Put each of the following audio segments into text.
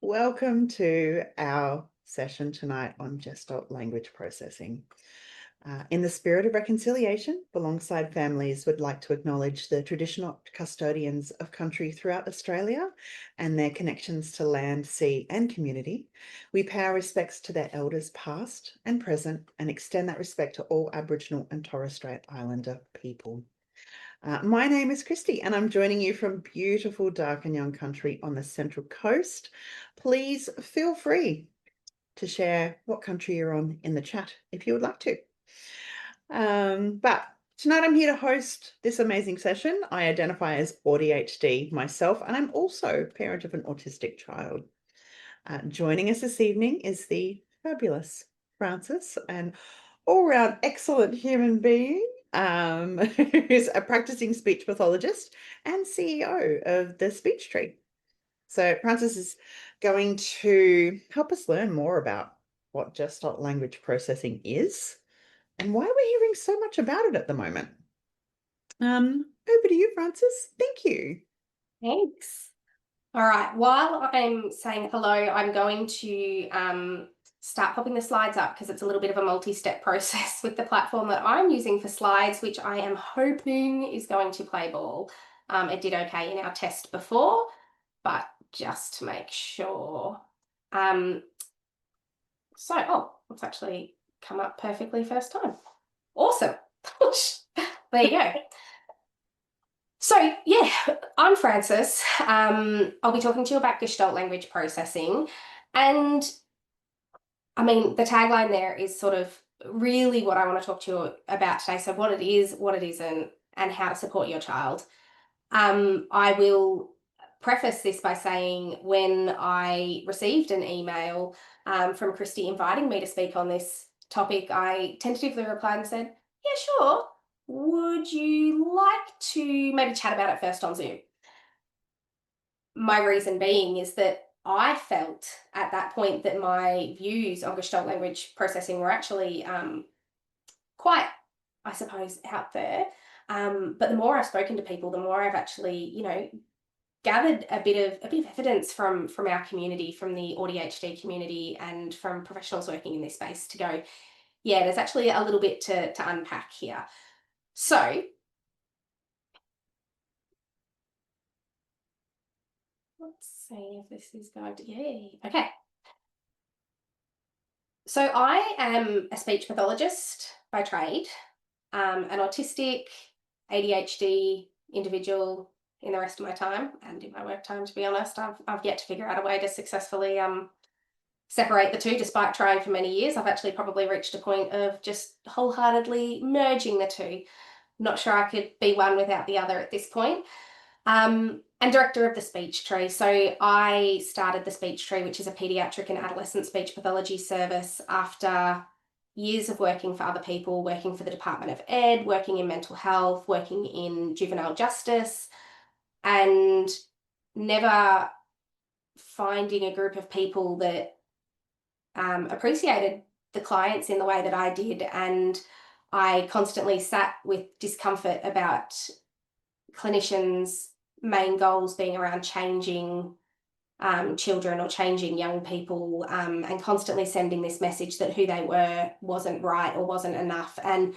Welcome to our session tonight on Gestalt Language Processing. In the spirit of reconciliation, alongside families, would like to acknowledge the traditional custodians of country throughout Australia and their connections to land, sea and community. We pay our respects to their elders past and present and extend that respect to all Aboriginal and Torres Strait Islander people. My name is Christy and I'm joining you from beautiful Darkinjung country on the Central Coast. Please feel free to share what country you're on in the chat if you would like to. But tonight I'm here to host this amazing session. I identify as ADHD myself and I'm also parent of an autistic child. Joining us this evening is the fabulous Frances, an all-round excellent human being who's a practicing speech pathologist and CEO of the Speech Tree. So Frances is going to help us learn more about what Gestalt language processing is and why we're hearing so much about it at the moment. Over to you, Frances. Thank you. Thanks. All right, while I'm saying hello, I'm going to start popping the slides up because it's a little bit of a multi-step process with the platform that I'm using for slides, which I am hoping is going to play ball. It did okay in our test before, but just to make sure. It's actually come up perfectly first time. Awesome. There you go. So yeah, I'm Frances. I'll be talking to you about Gestalt language processing. And I mean, the tagline there is sort of really what I want to talk to you about today. So what it is, what it isn't, and how to support your child. I will preface this by saying when I received an email from Christy inviting me to speak on this topic, I tentatively replied and said, yeah, sure. Would you like to maybe chat about it first on Zoom? My reason being is that I felt at that point that my views on Gestalt language processing were actually quite, I suppose, out there. But the more I've spoken to people, the more I've actually, gathered a bit of evidence from our community, from the ADHD community, and from professionals working in this space to go, yeah, there's actually a little bit to unpack here. So let's see if this is going to, yay. Okay. So I am a speech pathologist by trade, an autistic, ADHD individual in the rest of my time and in my work time, to be honest. I've yet to figure out a way to successfully separate the two, despite trying for many years. I've actually probably reached a point of just wholeheartedly merging the two. Not sure I could be one without the other at this point. And director of the Speech Tree. So I started the Speech Tree, which is a paediatric and adolescent speech pathology service, after years of working for other people, working for the Department of Ed, working in mental health, working in juvenile justice, and never finding a group of people that appreciated the clients in the way that I did. And I constantly sat with discomfort about clinicians' main goals being around changing children or changing young people, and constantly sending this message that who they were wasn't right or wasn't enough. And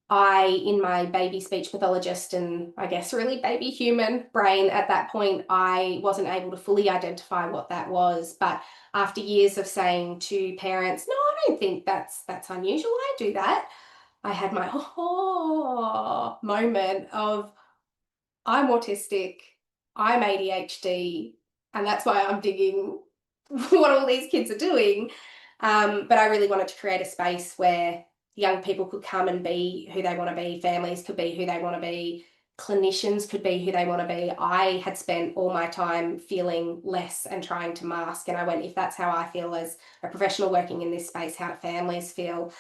I, in my baby speech pathologist and I guess really baby human brain at that point, I wasn't able to fully identify what that was. But after years of saying to parents, no, I don't think that's unusual, I do that, I had my moment of, I'm autistic, I'm ADHD, and that's why I'm digging what all these kids are doing. But I really wanted to create a space where young people could come and be who they want to be, families could be who they want to be, clinicians could be who they want to be. I had spent all my time feeling less and trying to mask, and I went, if that's how I feel as a professional working in this space, how do families feel?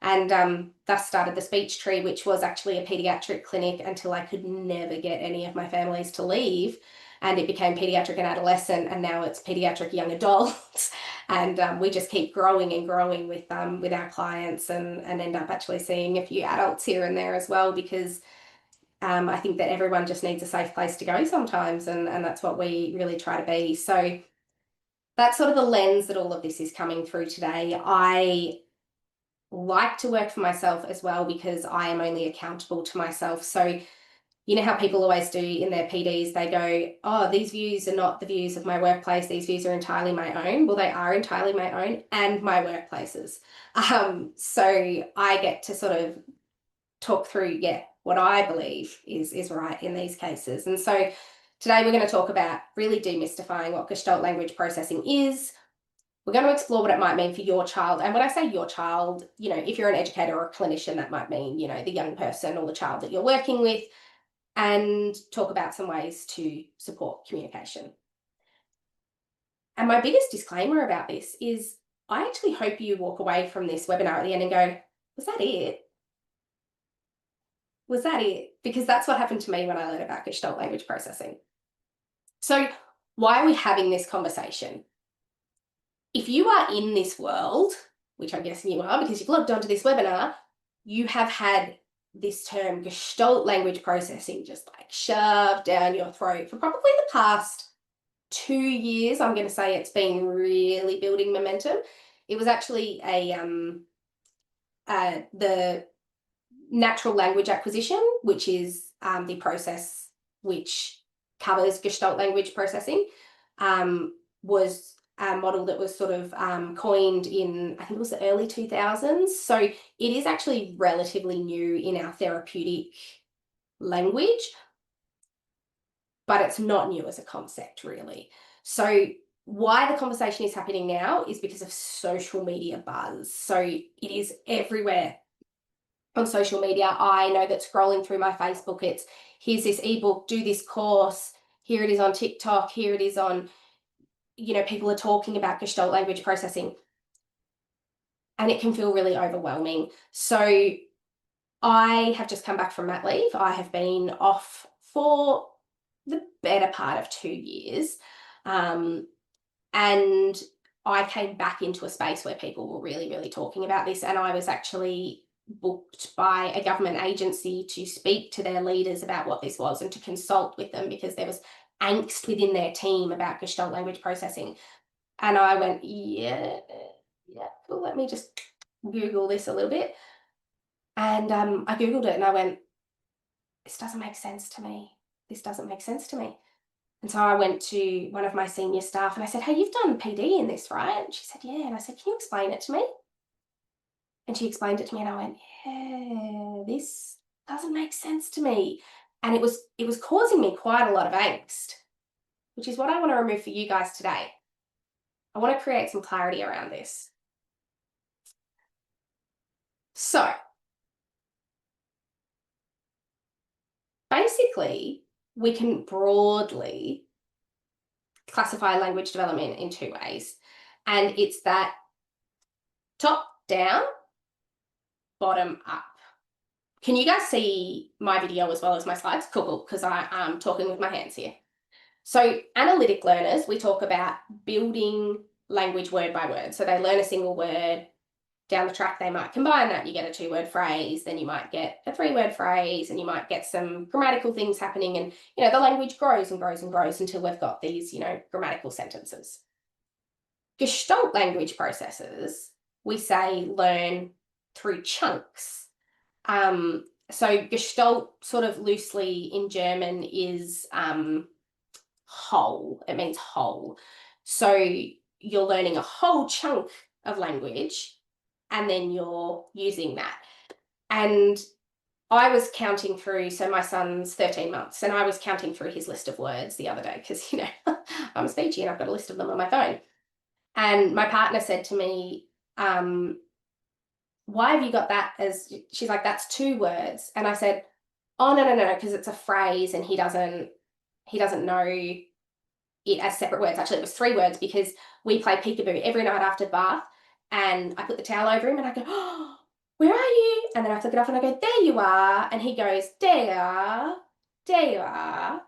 And thus started the Speech Tree, which was actually a paediatric clinic until I could never get any of my families to leave. And it became paediatric and adolescent, and now it's paediatric young adults. And we just keep growing and growing with our clients, and end up actually seeing a few adults here and there as well, because I think that everyone just needs a safe place to go sometimes, and that's what we really try to be. So that's sort of the lens that all of this is coming through today. I like to work for myself as well because I am only accountable to myself. So you know how people always do in their PDs, they go, oh, these views are not the views of my workplace. These views are entirely my own. Well, they are entirely my own and my workplace's. So I get to sort of talk through, what I believe is right in these cases. And so today we're going to talk about really demystifying what Gestalt language processing is. We're going to explore what it might mean for your child. And when I say your child, if you're an educator or a clinician, that might mean, the young person or the child that you're working with, and talk about some ways to support communication. And my biggest disclaimer about this is I actually hope you walk away from this webinar at the end and go, was that it? Was that it? Because that's what happened to me when I learned about Gestalt language processing. So why are we having this conversation? If you are in this world, which I'm guessing you are because you've logged onto this webinar, you have had this term Gestalt language processing just like shoved down your throat for probably the past 2 years. I'm going to say it's been really building momentum. It was actually the natural language acquisition, which is the process which covers Gestalt language processing, was a model that was sort of coined in, I think it was the early 2000s. So it is actually relatively new in our therapeutic language, but it's not new as a concept, really. So why the conversation is happening now is because of social media buzz. So it is everywhere on social media. I know that scrolling through my Facebook, it's here's this ebook, do this course, here it is on TikTok, here it is on, people are talking about Gestalt language processing, and it can feel really overwhelming. So I have just come back from mat leave. I have been off for the better part of 2 years. And I came back into a space where people were really, really talking about this. And I was actually booked by a government agency to speak to their leaders about what this was and to consult with them because there was angst within their team about Gestalt language processing. And I went, yeah, cool, let me just Google this a little bit. And I Googled it and I went, this doesn't make sense to me. This doesn't make sense to me. And so I went to one of my senior staff and I said, hey, you've done PD in this, right? And she said, yeah. And I said, can you explain it to me? And she explained it to me and I went, yeah, this doesn't make sense to me. And it was causing me quite a lot of angst, which is what I want to remove for you guys today. I want to create some clarity around this. So basically, we can broadly classify language development in 2 ways. And it's that top down, bottom up. Can you guys see my video as well as my slides? Cool, because I'm talking with my hands here. So analytic learners, we talk about building language word by word. So they learn a single word. Down the track, they might combine that. You get a 2-word phrase, then you might get a 3-word phrase, and you might get some grammatical things happening. And, the language grows and grows and grows until we've got these, grammatical sentences. Gestalt language processors, we say learn through chunks. So Gestalt sort of loosely in German is whole. It means whole. So you're learning a whole chunk of language and then you're using that. And I was counting through, so my son's 13 months, and I was counting through his list of words the other day because, I'm speechy and I've got a list of them on my phone. And my partner said to me, why have you got that as, she's like, that's 2 words. And I said, oh, no, because it's a phrase and he doesn't know it as separate words. Actually, it was 3 words because we play peekaboo every night after bath. And I put the towel over him and I go, oh, where are you? And then I flick it off and I go, there you are. And he goes, there you are.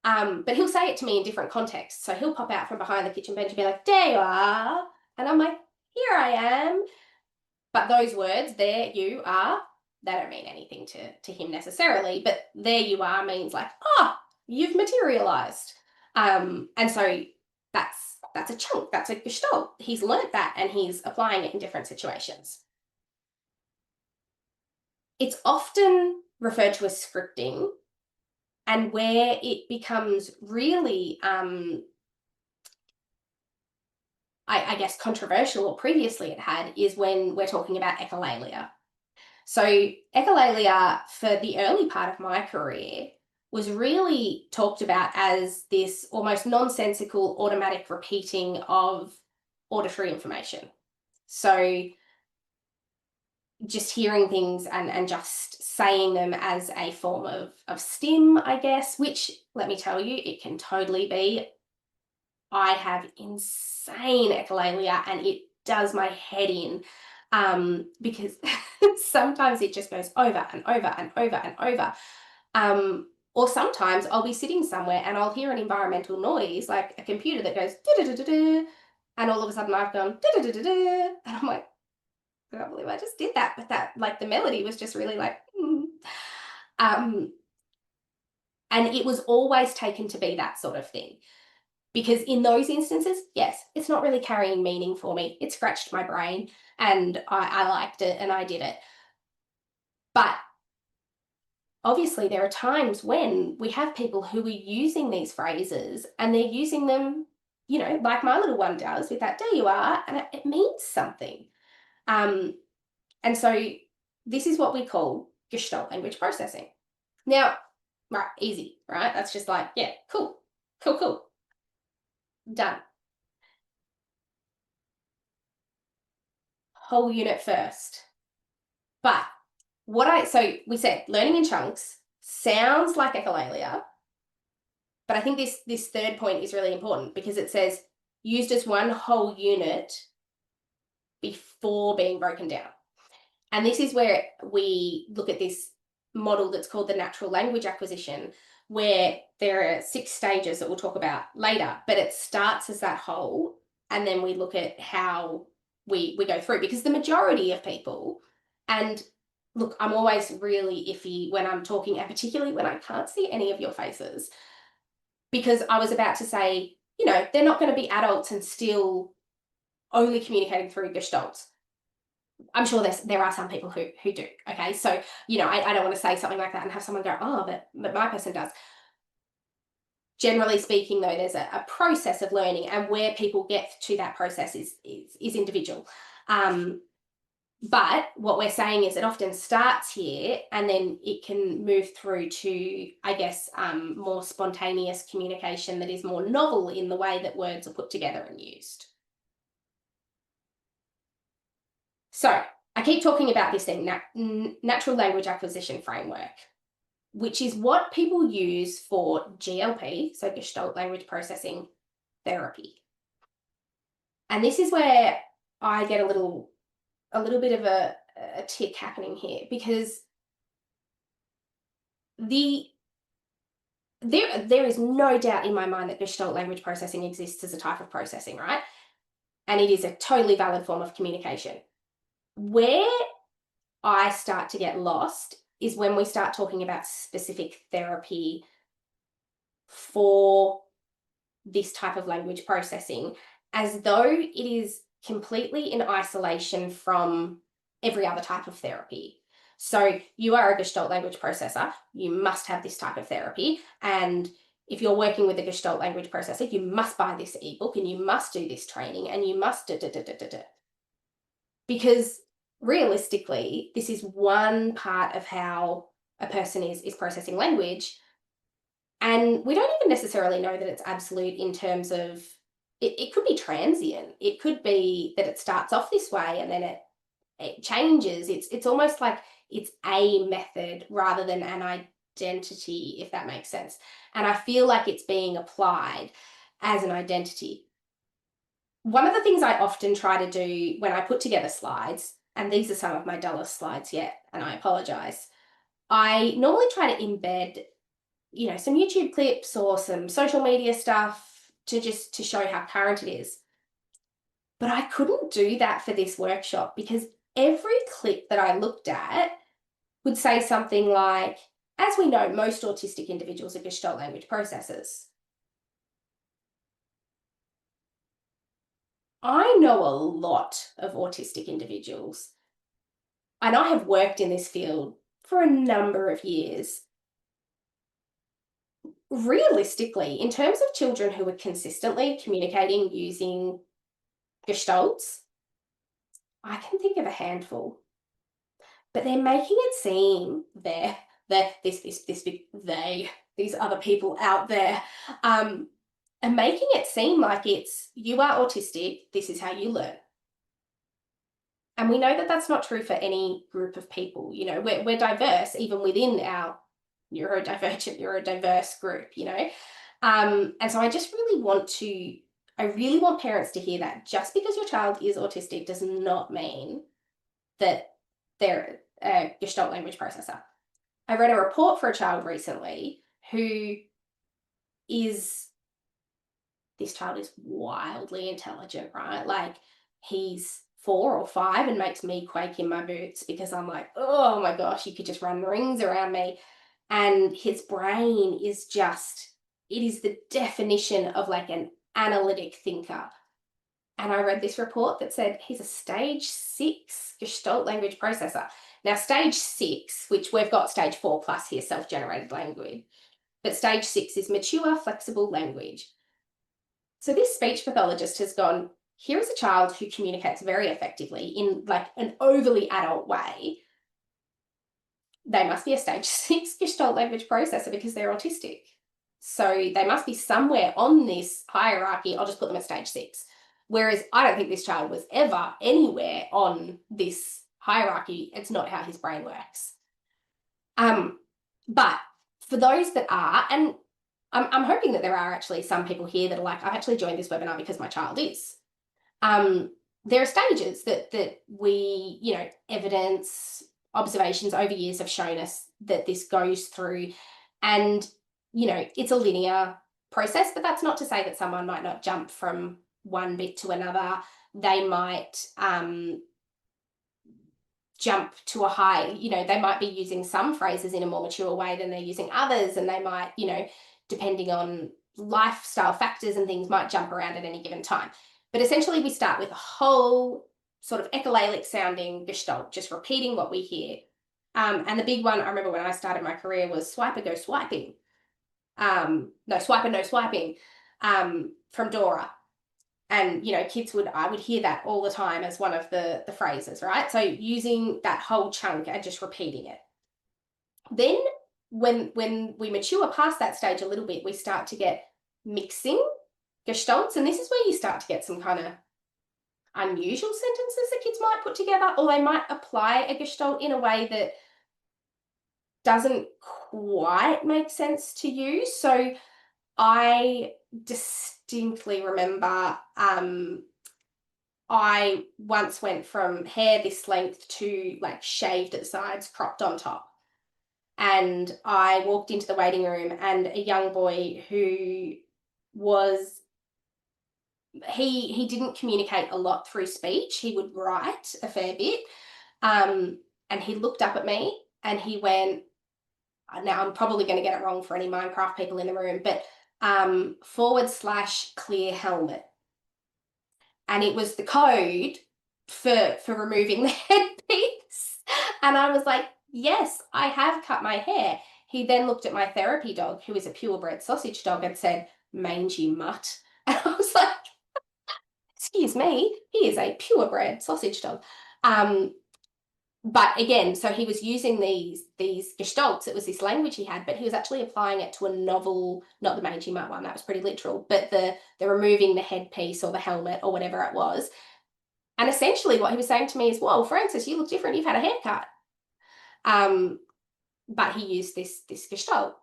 But he'll say it to me in different contexts. So he'll pop out from behind the kitchen bench and be like, there you are. And I'm like, here I am. But those words, there you are, they don't mean anything to him necessarily. But there you are means like, oh, you've materialized. And so that's that's a chunk, that's a Gestalt. He's learnt that and he's applying it in different situations. It's often referred to as scripting, and where it becomes really, I guess, controversial, or previously it had, is when we're talking about echolalia. So echolalia, for the early part of my career, was really talked about as this almost nonsensical automatic repeating of auditory information. So just hearing things and just saying them as a form of stim, I guess, which, let me tell you, it can totally be. I have insane echolalia and it does my head in, because sometimes it just goes over and over and over and over. Or sometimes I'll be sitting somewhere and I'll hear an environmental noise, like a computer that goes da-da-da-da-da, and all of a sudden I've gone da-da-da-da-da, and I'm like, I can't believe I just did that. But that, like, the melody was just really like, and it was always taken to be that sort of thing. Because in those instances, yes, it's not really carrying meaning for me. It scratched my brain and I liked it and I did it. But obviously there are times when we have people who are using these phrases and they're using them, you know, like my little one does with that, there you are, and it means something. And so this is what we call Gestalt language processing. Now, right, easy, right? That's just like, yeah, cool, cool, cool. Done. Whole unit first. But so we said learning in chunks sounds like echolalia, but I think this third point is really important because it says used as one whole unit before being broken down. And this is where we look at this model that's called the natural language acquisition, where there are 6 stages that we'll talk about later, but it starts as that whole, and then we look at how we go through, because the majority of people, and look, I'm always really iffy when I'm talking, and particularly when I can't see any of your faces, because I was about to say, you know, they're not going to be adults and still only communicating through gestalts. I'm sure there are some people who do. Okay, so, you know, I don't want to say something like that and have someone go, oh, but my person does. Generally speaking, though, there's a process of learning, and where people get to that process is individual. But what we're saying is it often starts here and then it can move through to, I guess, more spontaneous communication that is more novel in the way that words are put together and used. So I keep talking about this thing, natural language acquisition framework, which is what people use for GLP, so Gestalt Language Processing therapy. And this is where I get a little bit of a tick happening here, because there is no doubt in my mind that Gestalt language processing exists as a type of processing, right? And it is a totally valid form of communication. Where I start to get lost is when we start talking about specific therapy for this type of language processing, as though it is completely in isolation from every other type of therapy. So you are a Gestalt language processor, you must have this type of therapy. And if you're working with a Gestalt language processor, you must buy this ebook and you must do this training and you must Because realistically, this is one part of how a person is processing language. And we don't even necessarily know that it's absolute in terms of, it could be transient. It could be that it starts off this way and then it changes. It's almost like it's a method rather than an identity, if that makes sense. And I feel like it's being applied as an identity. One of the things I often try to do when I put together slides, and these are some of my dullest slides yet, and I apologize, I normally try to embed, you know, some YouTube clips or some social media stuff to show how current it is. But I couldn't do that for this workshop because every clip that I looked at would say something like, as we know, most autistic individuals are Gestalt language processors. I know a lot of autistic individuals, and I have worked in this field for a number of years. Realistically, in terms of children who are consistently communicating using gestalts, I can think of a handful, but they're making it seem these other people out there, and making it seem like it's, you are autistic, this is how you learn. And we know that that's not true for any group of people. You know, we're diverse even within our neurodivergent, neurodiverse group, you know. And so I really want parents to hear that just because your child is autistic does not mean that they're a Gestalt language processor. I read a report for a child recently who is, this child is wildly intelligent, right? Like, he's 4 or 5 and makes me quake in my boots because I'm like, oh my gosh, you could just run rings around me. And his brain is just, it is the definition of like an analytic thinker. And I read this report that said he's a stage 6 Gestalt language processor. Now, stage 6, which we've got stage 4 plus here, self-generated language, but stage 6 is mature, flexible language. So this speech pathologist has gone, here is a child who communicates very effectively in like an overly adult way. They must be a stage 6 Gestalt language processor because they're autistic. So they must be somewhere on this hierarchy. I'll just put them at stage 6. Whereas I don't think this child was ever anywhere on this hierarchy. It's not how his brain works. But for those that are, and I'm hoping that there are actually some people here that are like, I've actually joined this webinar because my child is. There are stages that we, you know, evidence, observations over years have shown us that this goes through, and, you know, it's a linear process, but that's not to say that someone might not jump from one bit to another. They might jump to a high, you know, they might be using some phrases in a more mature way than they're using others, and they might, you know, depending on lifestyle factors and things, might jump around at any given time. But essentially we start with a whole sort of echolalic sounding gestalt, just repeating what we hear. And the big one, I remember when I started my career, was swiper go swiping. No, swiper no swiping, from Dora. And, you know, I would hear that all the time as one of the phrases, right? So using that whole chunk and just repeating it. Then when we mature past that stage a little bit, we start to get mixing gestalts. And this is where you start to get some kind of unusual sentences that kids might put together, or they might apply a gestalt in a way that doesn't quite make sense to you. So I distinctly remember I once went from hair this length to like shaved at the sides, cropped on top. And I walked into the waiting room, and a young boy who was, he didn't communicate a lot through speech. He would write a fair bit. And he looked up at me and he went, now I'm probably going to get it wrong for any Minecraft people in the room, but / clear helmet. And it was the code for removing the headpiece. And I was like, yes, I have cut my hair. He then looked at my therapy dog, who is a purebred sausage dog, and said, mangy mutt. And I was like, excuse me, he is a purebred sausage dog. But again, so he was using these gestalts. It was this language he had, but he was actually applying it to a novel, not the mangy mutt one, that was pretty literal, but the removing the headpiece or the helmet or whatever it was. And essentially what he was saying to me is, whoa, Frances, you look different, you've had a haircut. But he used this gestalt.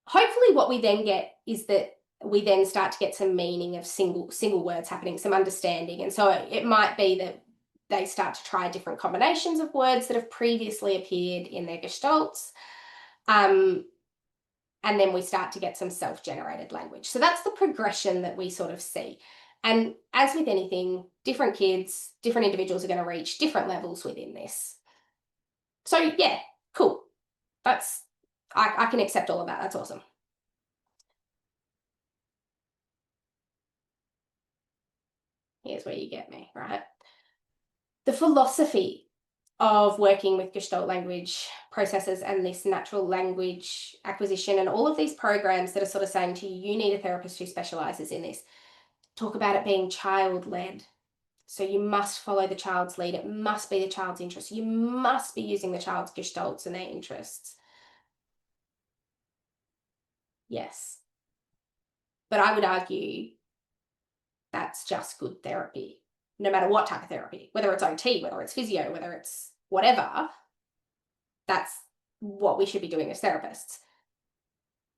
Hopefully what we then get is that we then start to get some meaning of single words happening, some understanding. And so it might be that they start to try different combinations of words that have previously appeared in their gestalts. And then we start to get some self-generated language. So that's the progression that we sort of see. And as with anything, different kids, different individuals are going to reach different levels within this. So yeah, cool. I can accept all of that. That's awesome. here's where you get me, right? The philosophy of working with Gestalt language processes and this natural language acquisition and all of these programs that are sort of saying to you, you need a therapist who specializes in this. Talk about it being child-led. So you must follow the child's lead. It must be the child's interest. You must be using the child's gestalts and their interests. Yes. But I would argue that's just good therapy, no matter what type of therapy, whether it's OT, whether it's physio, whether it's whatever. That's what we should be doing as therapists.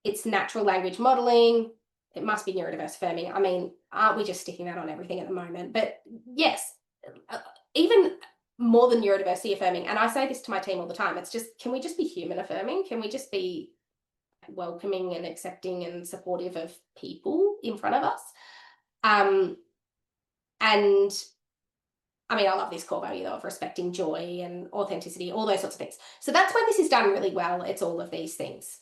It's natural language modeling. It must be neurodiverse affirming. I mean, aren't we just sticking that on everything at the moment? But yes, even more than neurodiversity affirming, and I say this to my team all the time, it's just, can we just be human affirming? Can we just be welcoming and accepting and supportive of people in front of us? And I mean, I love this core value though of respecting joy and authenticity, all those sorts of things. So that's when this is done really well. It's all of these things.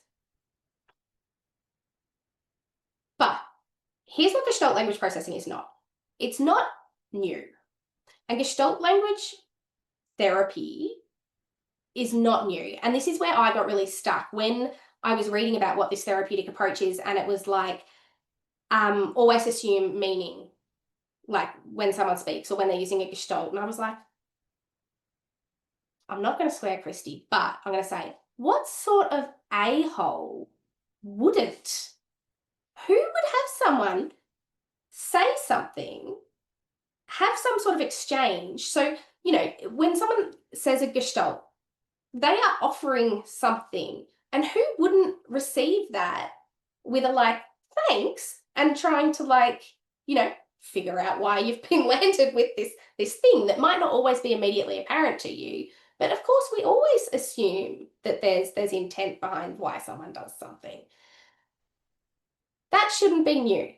But here's what Gestalt language processing is not. It's not new. And Gestalt language therapy is not new. And this is where I got really stuck when I was reading about what this therapeutic approach is, and it was like, always assume meaning, like when someone speaks or when they're using a Gestalt. And I was like, I'm not going to swear, Christy, but I'm going to say, what sort of a-hole wouldn't? Who would have someone say something, have some sort of exchange? So, you know, when someone says a Gestalt, they are offering something. And who wouldn't receive that with a like, thanks, and trying to like, you know, figure out why you've been landed with this thing that might not always be immediately apparent to you. But of course, we always assume that there's intent behind why someone does something. That shouldn't be new.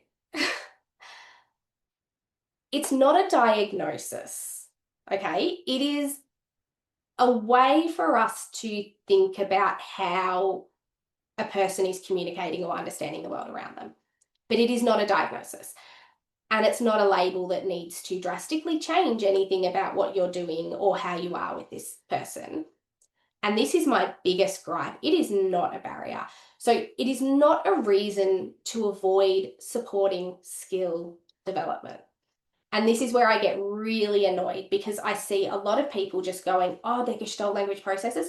It's not a diagnosis, okay? It is a way for us to think about how a person is communicating or understanding the world around them. But it is not a diagnosis. And it's not a label that needs to drastically change anything about what you're doing or how you are with this person. And this is my biggest gripe. It is not a barrier. So it is not a reason to avoid supporting skill development. And this is where I get really annoyed because I see a lot of people just going, oh, they're Gestalt language processors.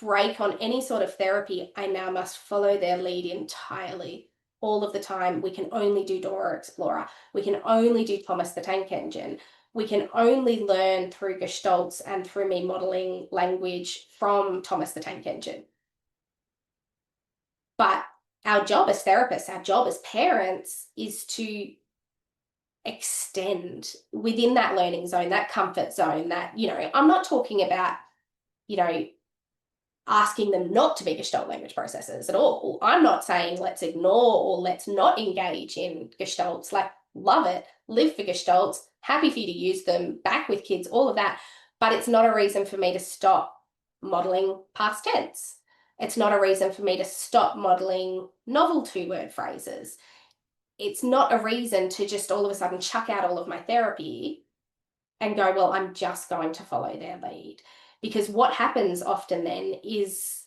Break on any sort of therapy. I now must follow their lead entirely. All of the time. We can only do Dora Explorer. We can only do Thomas the Tank Engine. We can only learn through Gestalts and through me modeling language from Thomas the Tank Engine. But our job as therapists, our job as parents is to extend within that learning zone, that comfort zone, that, you know, I'm not talking about, you know, asking them not to be Gestalt language processors at all. I'm not saying let's ignore or let's not engage in Gestalts. Like, love it, live for Gestalts, happy for you to use them, back with kids, all of that. But it's not a reason for me to stop modeling past tense. It's not a reason for me to stop modeling novel two-word phrases. It's not a reason to just all of a sudden chuck out all of my therapy and go, well, I'm just going to follow their lead. Because what happens often then is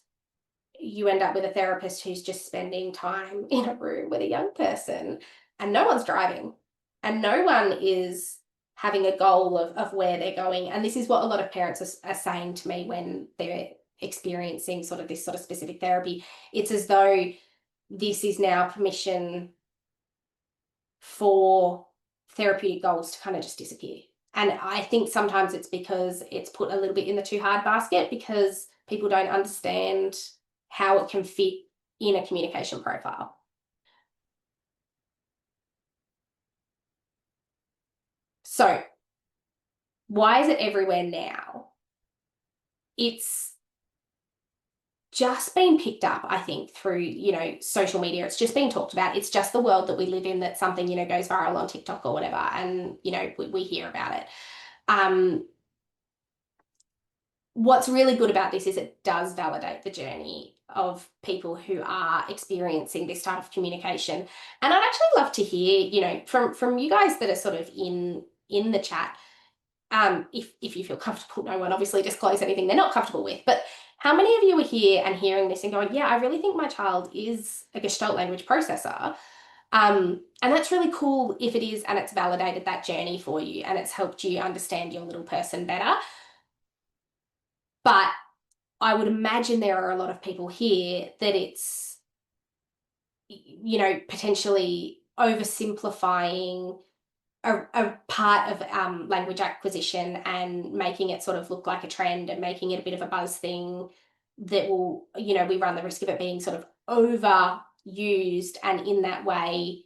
you end up with a therapist who's just spending time in a room with a young person and no one's driving and no one is having a goal of where they're going. And this is what a lot of parents are saying to me when they're experiencing sort of this sort of specific therapy. It's as though this is now permission for therapeutic goals to kind of just disappear. And I think sometimes it's because it's put a little bit in the too hard basket because people don't understand how it can fit in a communication profile. So why is it everywhere now? It's just been picked up, I think, through, you know, social media. It's just being talked about. It's just the world that we live in that something, you know, goes viral on TikTok or whatever. And, you know, we hear about it. What's really good about this is it does validate the journey of people who are experiencing this type of communication. And I'd actually love to hear, you know, from you guys that are sort of in the chat, if you feel comfortable. No one obviously disclose anything they're not comfortable with, but how many of you are here and hearing this and going, yeah, I really think my child is a Gestalt language processor? And that's really cool if it is, and it's validated that journey for you and it's helped you understand your little person better. But I would imagine there are a lot of people here that it's, you know, potentially oversimplifying a part of language acquisition and making it sort of look like a trend and making it a bit of a buzz thing that will, you know, we run the risk of it being sort of overused, and in that way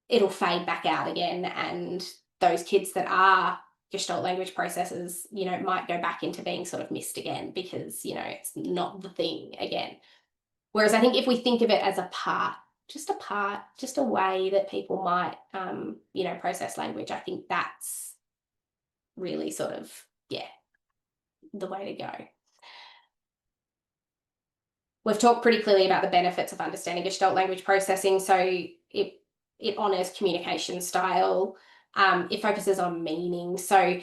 it'll fade back out again, and those kids that are Gestalt language processors, you know, might go back into being sort of missed again because, you know, it's not the thing again. Whereas I think if we think of it as a part, just a way that people might, you know, process language, I think that's really sort of, yeah, the way to go. We've talked pretty clearly about the benefits of understanding Gestalt language processing. So it honors communication style. It focuses on meaning. So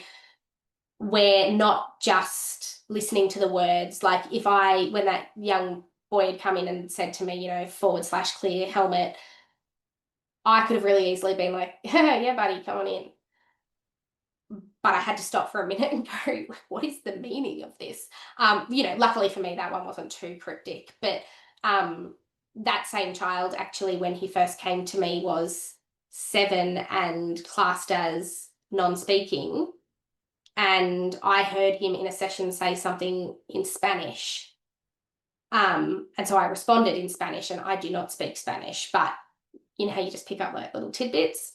we're not just listening to the words. Like when that young boy had come in and said to me, you know, / clear helmet, I could have really easily been like, yeah, buddy, come on in. But I had to stop for a minute and go, what is the meaning of this? You know, luckily for me, that one wasn't too cryptic. But that same child, actually, when he first came to me, was 7 and classed as non-speaking. And I heard him in a session say something in Spanish. And so I responded in Spanish, and I do not speak Spanish, but you know how you just pick up like little tidbits?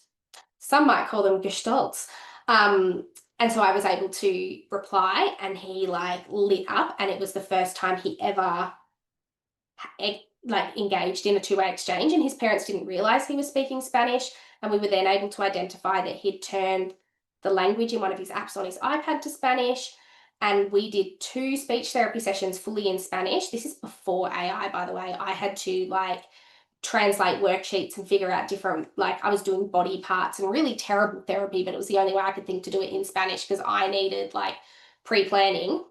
Some might call them gestalts. And so I was able to reply, and he like lit up, and it was the first time he ever like engaged in a two-way exchange, and his parents didn't realize he was speaking Spanish. And we were then able to identify that he'd turned the language in one of his apps on his iPad to Spanish. And we did 2 speech therapy sessions fully in Spanish. This is before AI, by the way. I had to like translate worksheets and figure out different, like I was doing body parts and really terrible therapy, but it was the only way I could think to do it in Spanish because I needed like pre-planning.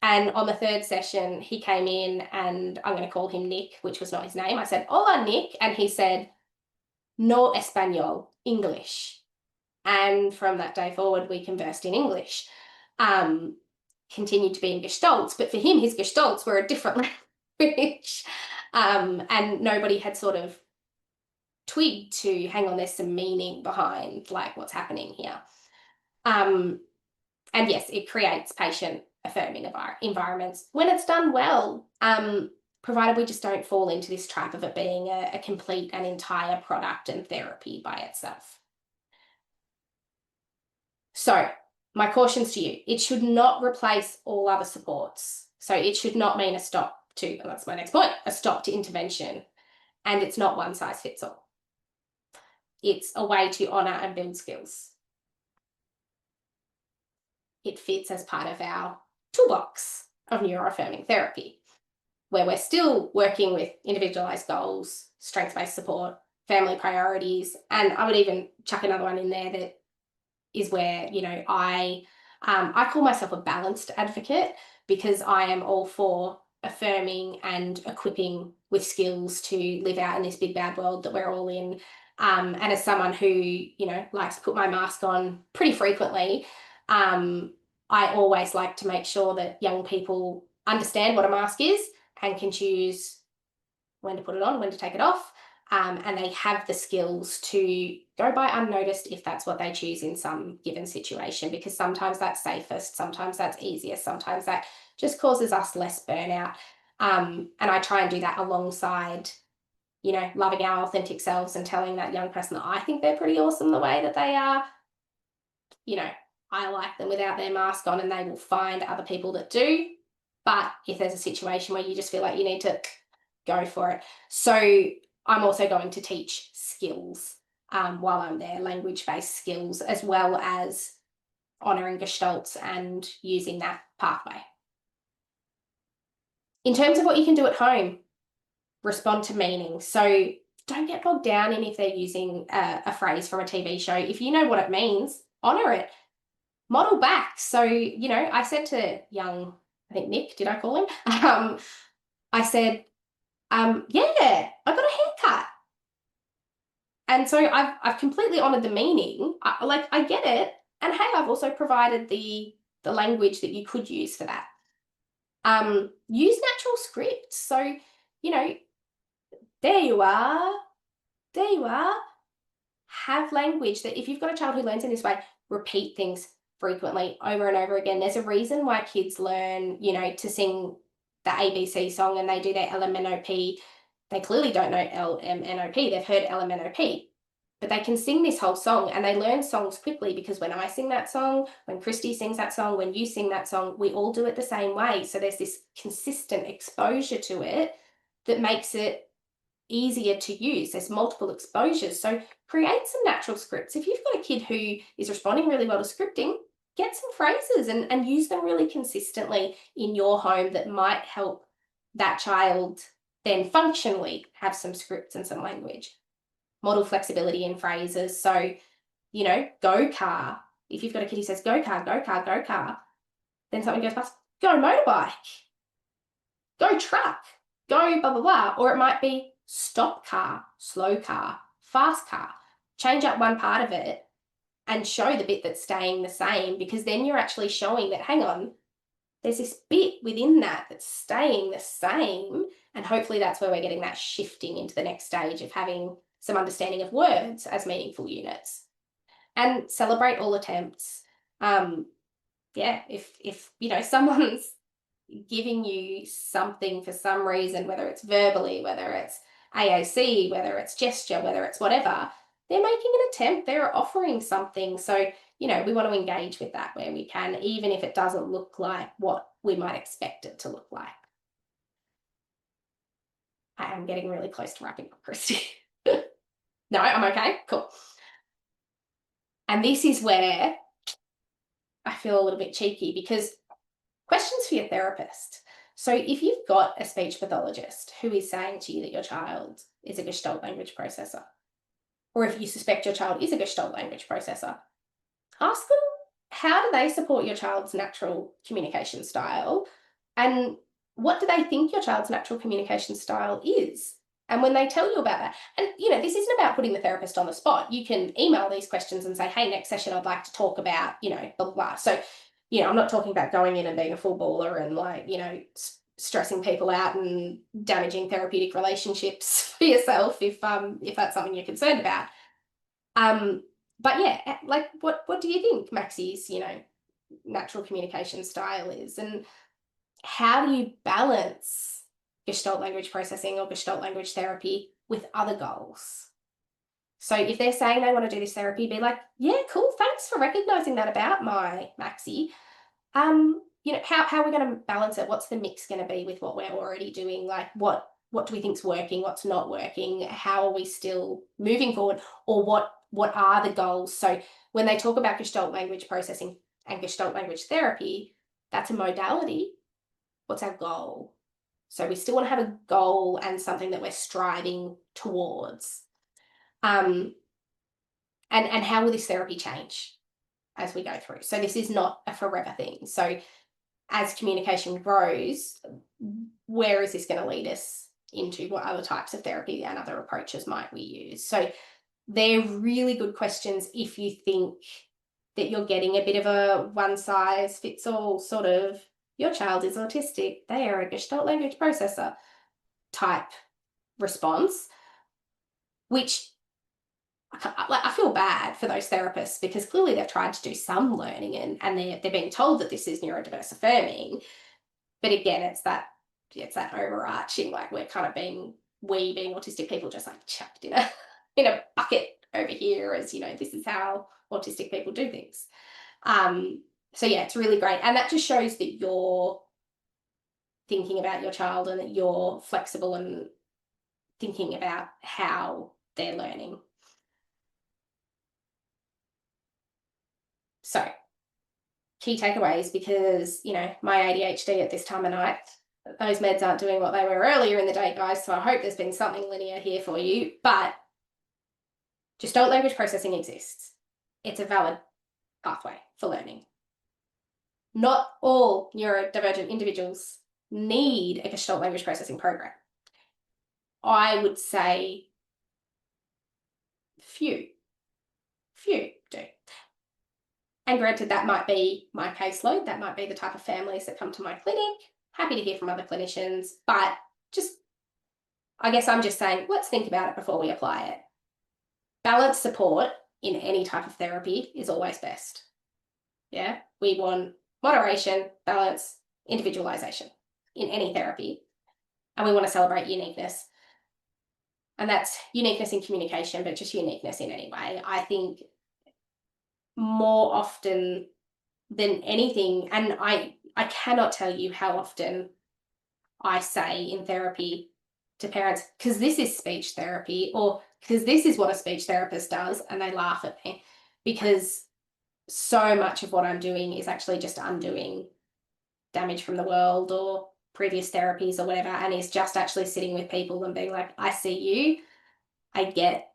And on the 3rd session, he came in, and I'm going to call him Nick, which was not his name. I said, hola, Nick. And he said, no español, English. And from that day forward, we conversed in English. Continued to be in gestalts, but for him, his gestalts were a different language. And nobody had sort of twigged to, hang on, there's some meaning behind like what's happening here. And yes, it creates patient affirming environments when it's done well, provided we just don't fall into this trap of it being a complete and entire product and therapy by itself. So my cautions to you, it should not replace all other supports. So it should not mean a stop to, and that's my next point, a stop to intervention. And it's not one size fits all. It's a way to honour and build skills. It fits as part of our toolbox of neuroaffirming therapy, where we're still working with individualised goals, strengths-based support, family priorities, and I would even chuck another one in there that is where, you know, I call myself a balanced advocate, because I am all for affirming and equipping with skills to live out in this big bad world that we're all in. And as someone who, you know, likes to put my mask on pretty frequently, I always like to make sure that young people understand what a mask is and can choose when to put it on, when to take it off, and they have the skills to go by unnoticed if that's what they choose in some given situation, because sometimes that's safest, sometimes that's easiest, sometimes that just causes us less burnout. And I try and do that alongside, you know, loving our authentic selves and telling that young person that I think they're pretty awesome the way that they are. You know, I like them without their mask on, and they will find other people that do. But if there's a situation where you just feel like you need to go for it. So I'm also going to teach skills while I'm there, language-based skills, as well as honouring gestalts and using that pathway. In terms of what you can do at home, respond to meaning. So don't get bogged down in if they're using a phrase from a TV show. If you know what it means, honor it. Model back. So, I said to young, I think Nick, did I call him? I said, yeah, I got a haircut. And so I've completely honored the meaning. I get it. And hey, I've also provided the language that you could use for that. Use natural script. So, there you are. There you are. Have language that if you've got a child who learns in this way, repeat things frequently over and over again. There's a reason why kids learn, to sing the ABC song and they do their LMNOP. They clearly don't know LMNOP. They've heard LMNOP. But they can sing this whole song and they learn songs quickly because when I sing that song, when Christy sings that song, when you sing that song, we all do it the same way. So there's this consistent exposure to it that makes it easier to use. There's multiple exposures. So create some natural scripts. If you've got a kid who is responding really well to scripting, get some phrases and use them really consistently in your home that might help that child then functionally have some scripts and some language. Model flexibility in phrases. So, go car. If you've got a kid who says go car, go car, go car, then something goes past, go motorbike, go truck, go blah, blah, blah. Or it might be stop car, slow car, fast car. Change up one part of it and show the bit that's staying the same, because then you're actually showing that, hang on, there's this bit within that that's staying the same. And hopefully that's where we're getting that shifting into the next stage of having some understanding of words as meaningful units. And celebrate all attempts. If someone's giving you something for some reason, whether it's verbally, whether it's AAC, whether it's gesture, whether it's whatever, they're making an attempt, they're offering something. So, we want to engage with that where we can, even if it doesn't look like what we might expect it to look like. I am getting really close to wrapping up, Christy. No, I'm okay. Cool. And this is where I feel a little bit cheeky, because questions for your therapist. So if you've got a speech pathologist who is saying to you that your child is a Gestalt language processor, or if you suspect your child is a Gestalt language processor, ask them, how do they support your child's natural communication style? And what do they think your child's natural communication style is? And when they tell you about that, and this isn't about putting the therapist on the spot. You can email these questions and say, hey, next session I'd like to talk about, blah, blah, blah. So, I'm not talking about going in and being a full baller and stressing people out and damaging therapeutic relationships for yourself if that's something you're concerned about. But yeah, what do you think Maxie's, natural communication style is? And how do you balance Gestalt language processing or Gestalt language therapy with other goals? So if they're saying they want to do this therapy, be like, yeah, cool, thanks for recognizing that about my Maxie. How are we going to balance it? What's the mix going to be with what we're already doing? Like what do we think's working? What's not working? How are we still moving forward? Or what are the goals? So when they talk about Gestalt language processing and Gestalt language therapy, that's a modality. What's our goal? So we still want to have a goal and something that we're striving towards. And how will this therapy change as we go through? So this is not a forever thing. So as communication grows, where is this going to lead us into? What other types of therapy and other approaches might we use? So they're really good questions if you think that you're getting a bit of a one-size-fits-all sort of, your child is autistic, they are a Gestalt language processor type response, which I feel bad for those therapists, because clearly they've tried to do some learning and they're being told that this is neurodiverse affirming. But again, it's that overarching, like we're kind of being autistic people just like chucked in a bucket over here as, this is how autistic people do things. So yeah, it's really great. And that just shows that you're thinking about your child and that you're flexible and thinking about how they're learning. So key takeaways, because, my ADHD at this time of night those meds aren't doing what they were earlier in the day, guys, so I hope there's been something linear here for you. But Gestalt language processing exists. It's a valid pathway for learning. Not all neurodivergent individuals need a Gestalt language processing program. I would say few do. And granted, that might be my caseload, that might be the type of families that come to my clinic. Happy to hear from other clinicians, but I guess I'm just saying, let's think about it before we apply it. Balanced support in any type of therapy is always best. Yeah, we want moderation, balance, individualization in any therapy. And we want to celebrate uniqueness. And that's uniqueness in communication, but just uniqueness in any way. I think more often than anything, and I cannot tell you how often I say in therapy to parents, because this is speech therapy, or because this is what a speech therapist does, and they laugh at me, because so much of what I'm doing is actually just undoing damage from the world or previous therapies or whatever, and is just actually sitting with people and being like, I see you, I get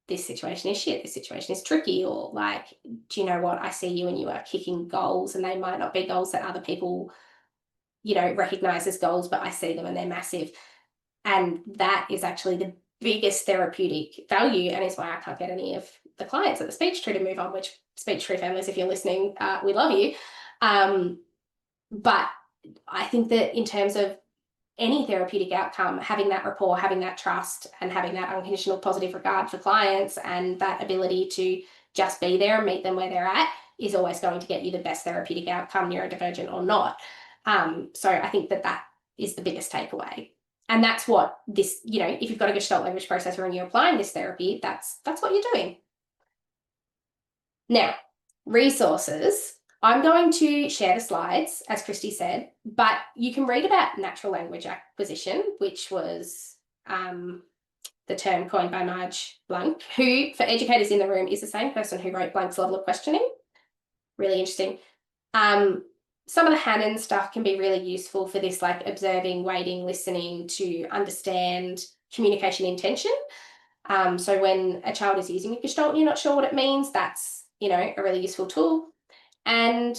this situation is shit, this situation is tricky, or like, do you know what, I see you and you are kicking goals, and they might not be goals that other people, recognize as goals, but I see them and they're massive. And that is actually the biggest therapeutic value, and is why I can't get any of the clients at the Speech Tree to move on, which Speech Tree families, if you're listening, we love you. But I think that in terms of any therapeutic outcome, having that rapport, having that trust, and having that unconditional positive regard for clients, and that ability to just be there and meet them where they're at, is always going to get you the best therapeutic outcome, neurodivergent or not. So I think that is the biggest takeaway. And that's what this, if you've got a Gestalt language processor and you're applying this therapy, that's what you're doing. Now, resources. I'm going to share the slides, as Christy said, but you can read about natural language acquisition, which was the term coined by Marge Blank, who, for educators in the room, is the same person who wrote Blank's Level of Questioning. Really interesting. Some of the Hannon stuff can be really useful for this, like observing, waiting, listening to understand communication intention. So when a child is using a Gestalt and you're not sure what it means, that's, a really useful tool. And,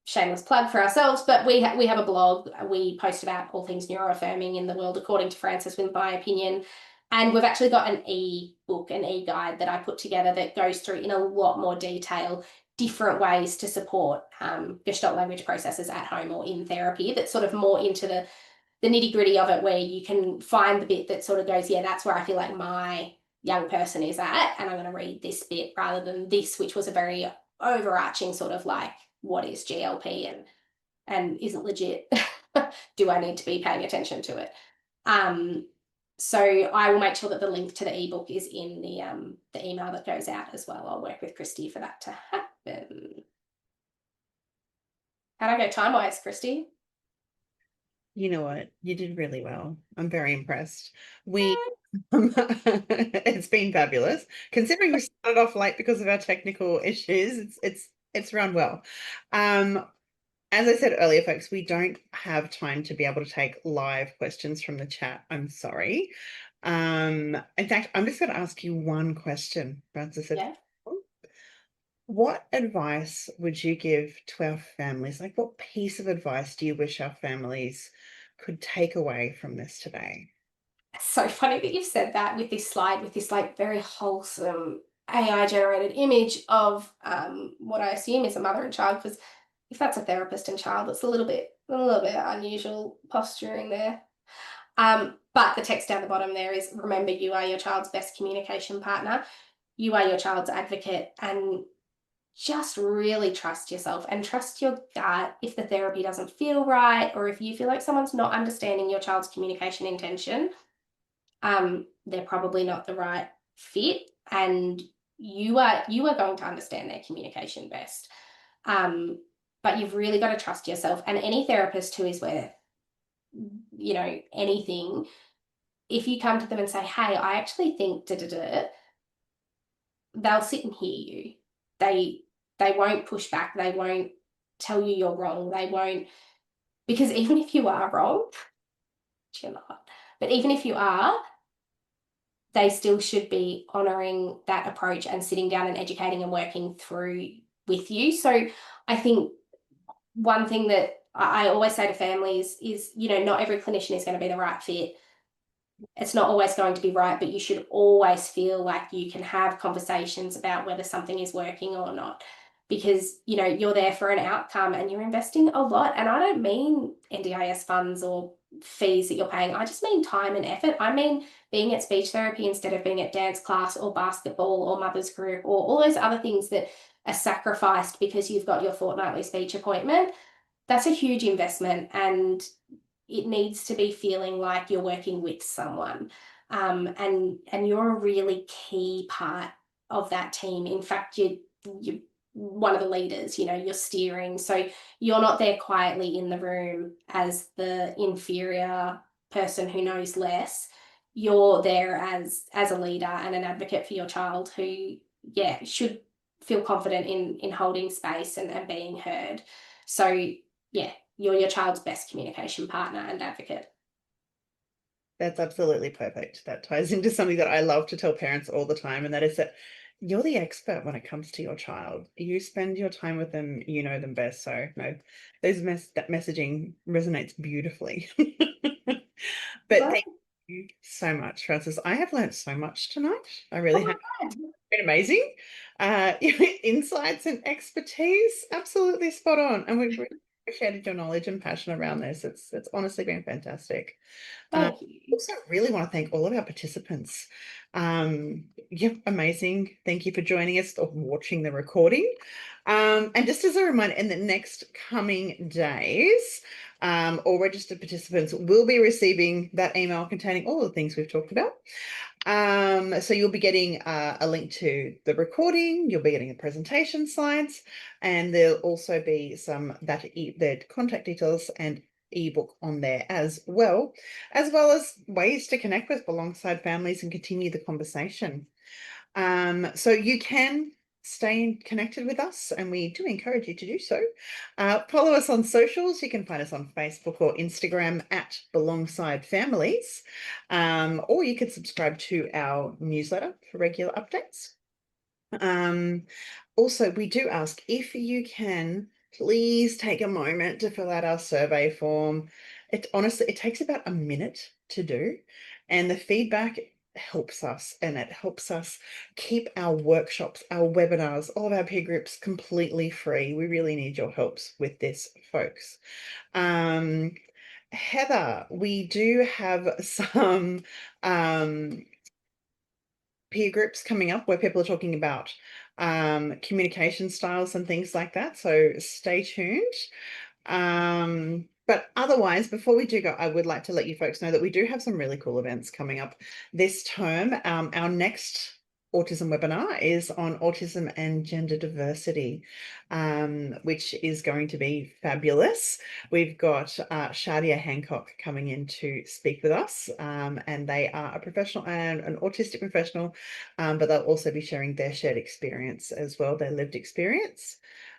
shameless plug for ourselves, but we have a blog. We post about all things neuroaffirming in the world, according to Frances, with my opinion. And we've actually got an e-book, an e-guide that I put together that goes through in a lot more detail different ways to support Gestalt language processors at home or in therapy, that's sort of more into the nitty-gritty of it, where you can find the bit that sort of goes, yeah, that's where I feel like my young person is at, and I'm going to read this bit rather than this, which was a very overarching sort of like, what is GLP and isn't legit? Do I need to be paying attention to it? So I will make sure that the link to the ebook is in the email that goes out as well. I'll work with Christy for that to happen. How'd I go time-wise, Christy? You know what? You did really well. I'm very impressed. It's been fabulous. Considering we started off late because of our technical issues, it's run well. As I said earlier, folks, we don't have time to be able to take live questions from the chat. I'm sorry. In fact, I'm just going to ask you one question, Frances. Yeah. What advice would you give to our families? Like, what piece of advice do you wish our families could take away from this today? It's so funny that you've said that with this slide, with this like very wholesome AI generated image of what I assume is a mother and child, because if that's a therapist and child, it's a little bit unusual posturing there. But the text down the bottom there is, remember, you are your child's best communication partner. You are your child's advocate, and just really trust yourself and trust your gut. If the therapy doesn't feel right, or if you feel like someone's not understanding your child's communication intention, they're probably not the right fit, and you are going to understand their communication best. But you've really got to trust yourself. And any therapist who is with, anything, if you come to them and say, hey, I actually think they'll sit and hear you. They won't push back. They won't tell you you're wrong. They won't Because even if you are wrong, which you're not, but even if you are, they still should be honouring that approach and sitting down and educating and working through with you. So I think one thing that I always say to families is, you know, not every clinician is going to be the right fit. It's not always going to be right, but you should always feel like you can have conversations about whether something is working or not, because, you know, you're there for an outcome and you're investing a lot. And I don't mean NDIS funds or fees that you're paying. I just mean time and effort. I mean being at speech therapy instead of being at dance class or basketball or mother's group or all those other things that are sacrificed because you've got your fortnightly speech appointment. That's a huge investment, and it needs to be feeling like you're working with someone, and you're a really key part of that team. In fact, you're one of the leaders. You know, you're steering, so you're not there quietly in the room as the inferior person who knows less. You're there as a leader and an advocate for your child who, yeah, should feel confident in holding space and being heard. So yeah, you're your child's best communication partner and advocate. That's absolutely perfect. That ties into something that I love to tell parents all the time, and that is that you're the expert when it comes to your child. You spend your time with them, you know them best. So no, that messaging resonates beautifully. But Well, thank you so much, Frances. I have learned so much tonight. I oh really my have. God. Been amazing. Insights and expertise, absolutely spot on. And we've really appreciated your knowledge and passion around this. It's honestly been fantastic. Thank you. Also really want to thank all of our participants. Yep, amazing. Thank you for joining us or watching the recording. And just as a reminder, in the next coming days, all registered participants will be receiving that email containing all the things we've talked about. So you'll be getting a link to the recording, you'll be getting the presentation slides, and there'll also be the contact details and ebook on there as well as ways to connect with alongside families and continue the conversation. So you can stay connected with us, and we do encourage you to do so. Follow us on socials. You can find us on Facebook or Instagram at Alongside Families, or you can subscribe to our newsletter for regular updates. Also, we do ask if you can please take a moment to fill out our survey form. It takes about a minute to do, and the feedback helps us, and it helps us keep our workshops, our webinars, all of our peer groups completely free. We really need your helps with this, folks. Heather, we do have some peer groups coming up where people are talking about communication styles and things like that. So stay tuned. But otherwise, before we do go, I would like to let you folks know that we do have some really cool events coming up this term. Our next autism webinar is on autism and gender diversity, which is going to be fabulous. We've got Shadia Hancock coming in to speak with us, and they are a professional and an autistic professional, but they'll also be sharing their shared experience as well, their lived experience.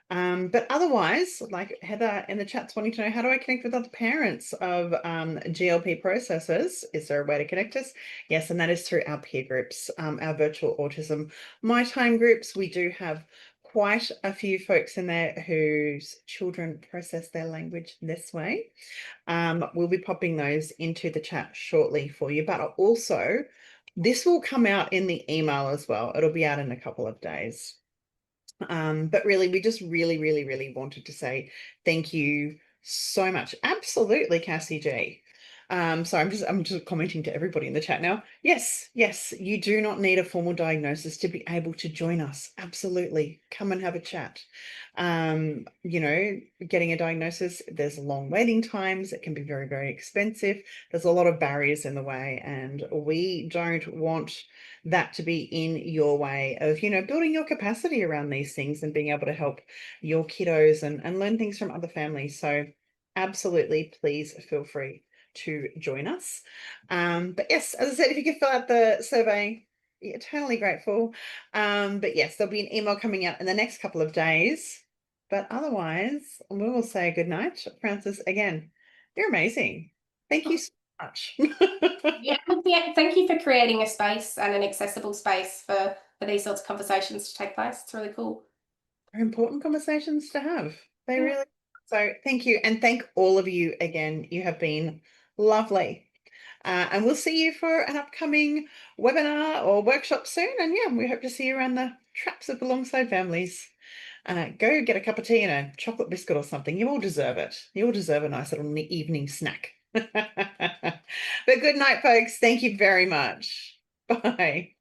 But otherwise, like Heather in the chat's wanting to know, how do I connect with other parents of GLP processors? Is there a way to connect us? Yes, and that is through our peer groups, our virtual autism My Time groups. We do have quite a few folks in there whose children process their language this way. We'll be popping those into the chat shortly for you, but also this will come out in the email as well. It'll be out in a couple of days. But really, we just really wanted to say thank you so much. Absolutely, Cassie G. So I'm just commenting to everybody in the chat now. Yes, you do not need a formal diagnosis to be able to join us. Absolutely. Come and have a chat. Getting a diagnosis, there's long waiting times. It can be very expensive. There's a lot of barriers in the way, and we don't want that to be in your way of, building your capacity around these things and being able to help your kiddos and learn things from other families. So absolutely, please feel free to join us. But yes, as I said, if you could fill out the survey, eternally grateful. But yes, there'll be an email coming out in the next couple of days. But otherwise, we will say good night. Frances, again, You're amazing. Thank you so much. Yeah, well, yeah, thank you for creating a space and an accessible space for these sorts of conversations to take place. It's really cool. They're important conversations to have. They Yeah. really. So thank you. And thank all of you again. You have been lovely. And we'll see you for an upcoming webinar or workshop soon. And yeah, we hope to see you around the traps of alongside families. Go get a cup of tea and a chocolate biscuit or something. You all deserve it. You all deserve a nice little evening snack. But good night, folks. Thank you very much. Bye.